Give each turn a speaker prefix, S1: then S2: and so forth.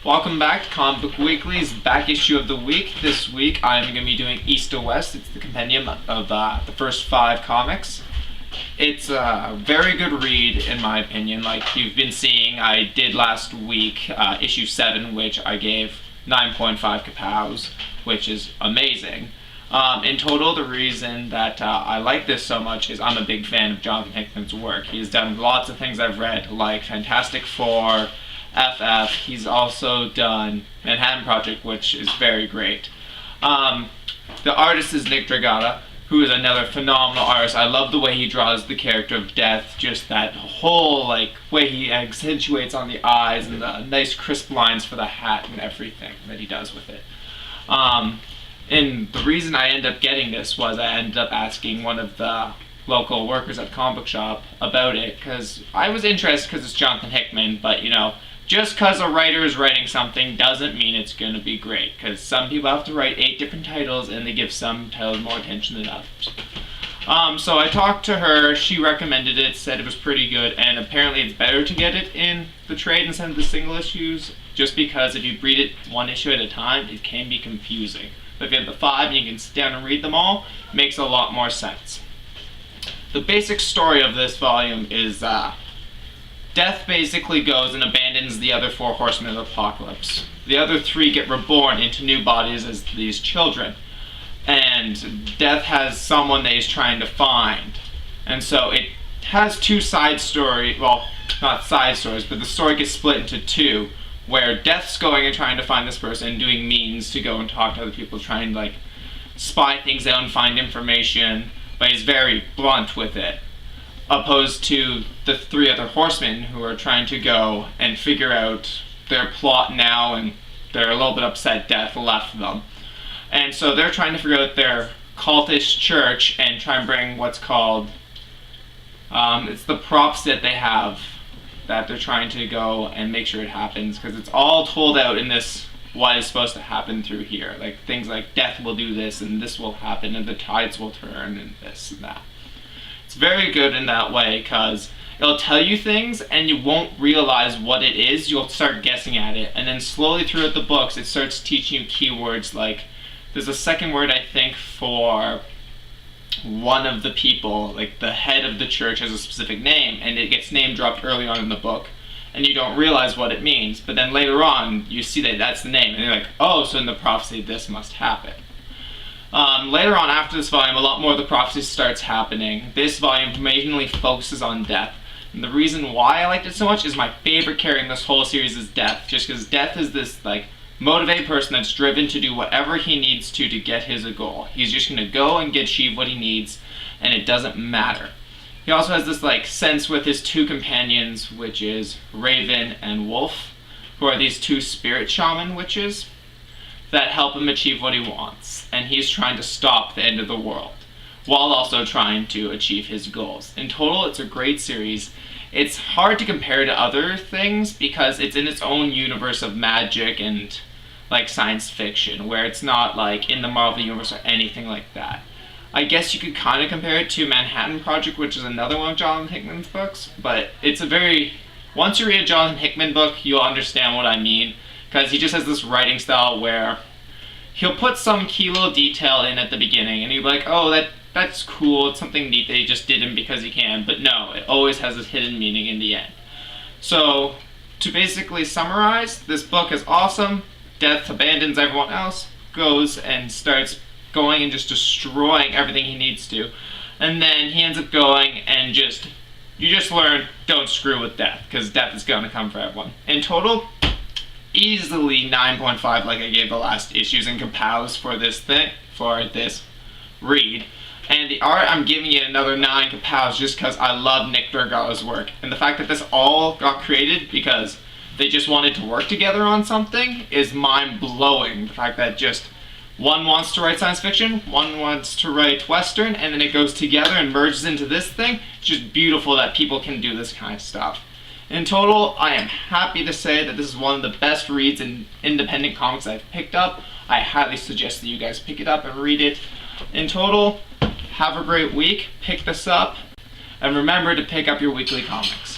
S1: Welcome back to Comic Book Weekly's back issue of the week. This week I'm going to be doing East to West. It's the compendium of the first 5 comics. It's a very good read in my opinion. Like you've been seeing, I did last week issue 7, which I gave 9.5 kapows, which is amazing. In total, the reason that I like this so much is I'm a big fan of Jonathan Hickman's work. He's done lots of things I've read, like Fantastic Four, FF. He's also done Manhattan Project, which is very great. The artist is Nick Dragotta, who is another phenomenal artist. I love the way he draws the character of Death, just that whole way he accentuates on the eyes and the nice crisp lines for the hat and everything that he does with it. And the reason I ended up getting this was I ended up asking one of the local workers at the comic book shop about it, because I was interested because it's Jonathan Hickman, but you know, just because a writer is writing something doesn't mean it's going to be great, because some people have to write 8 different titles and they give some titles more attention than others. So I talked to her, she recommended it, said it was pretty good, and apparently it's better to get it in the trade instead of the single issues, just because if you read it one issue at a time, it can be confusing. But if you have the 5 and you can sit down and read them all, it makes a lot more sense. The basic story of this volume is Death basically goes and abandons the other 4 horsemen of the apocalypse. The other 3 get reborn into new bodies as these children. And Death has someone that he's trying to find. And so it has 2 side stories, well, not side stories, but the story gets split into 2, where Death's going and trying to find this person and doing means to go and talk to other people, trying to spy things out and find information, but he's very blunt with it. Opposed to the 3 other horsemen who are trying to go and figure out their plot now, and they're a little bit upset Death left them. And so they're trying to figure out their cultish church and try and bring what's called, it's the props that they have that they're trying to go and make sure it happens, because it's all told out in this what is supposed to happen through here. Like things like Death will do this and this will happen and the tides will turn and this and that. It's very good in that way because it'll tell you things and you won't realize what it is. You'll start guessing at it, and then slowly throughout the books it starts teaching you keywords. Like there's a second word I think for one of the people, like the head of the church has a specific name, and it gets name dropped early on in the book, and you don't realize what it means, but then later on you see that that's the name, and you're like, oh, so in the prophecy this must happen. Later on after this volume, a lot more of the prophecy starts happening. This volume mainly focuses on Death, and the reason why I liked it so much is my favorite character in this whole series is Death, just because Death is this motivated person that's driven to do whatever he needs to get his goal. He's just going to go and achieve what he needs, and it doesn't matter. He also has this sense with his 2 companions, which is Raven and Wolf, who are these 2 spirit shaman witches that help him achieve what he wants. And he's trying to stop the end of the world, while also trying to achieve his goals. In total, it's a great series. It's hard to compare to other things because it's in its own universe of magic and science fiction, where it's not in the Marvel universe or anything like that. I guess you could kind of compare it to Manhattan Project, which is another one of Jonathan Hickman's books, but it's once you read a Jonathan Hickman book, you'll understand what I mean, because he just has this writing style where he'll put some key little detail in at the beginning, and you'll be like, oh, that's cool, it's something neat that he just did him because he can, but no, it always has this hidden meaning in the end. So, to basically summarize, this book is awesome. Death abandons everyone else, goes and starts going and just destroying everything he needs to, and then he ends up going and you just learn, don't screw with Death, because Death is going to come for everyone. In total, easily 9.5 like I gave the last issues in kapows for this read. And the art, I'm giving it another 9 kapows just because I love Nick Dragotta's work. And the fact that this all got created because they just wanted to work together on something is mind-blowing. The fact that just one wants to write science fiction, one wants to write Western, and then it goes together and merges into this thing. It's just beautiful that people can do this kind of stuff. In total, I am happy to say that this is one of the best reads in independent comics I've picked up. I highly suggest that you guys pick it up and read it. In total, have a great week, pick this up, and remember to pick up your weekly comics.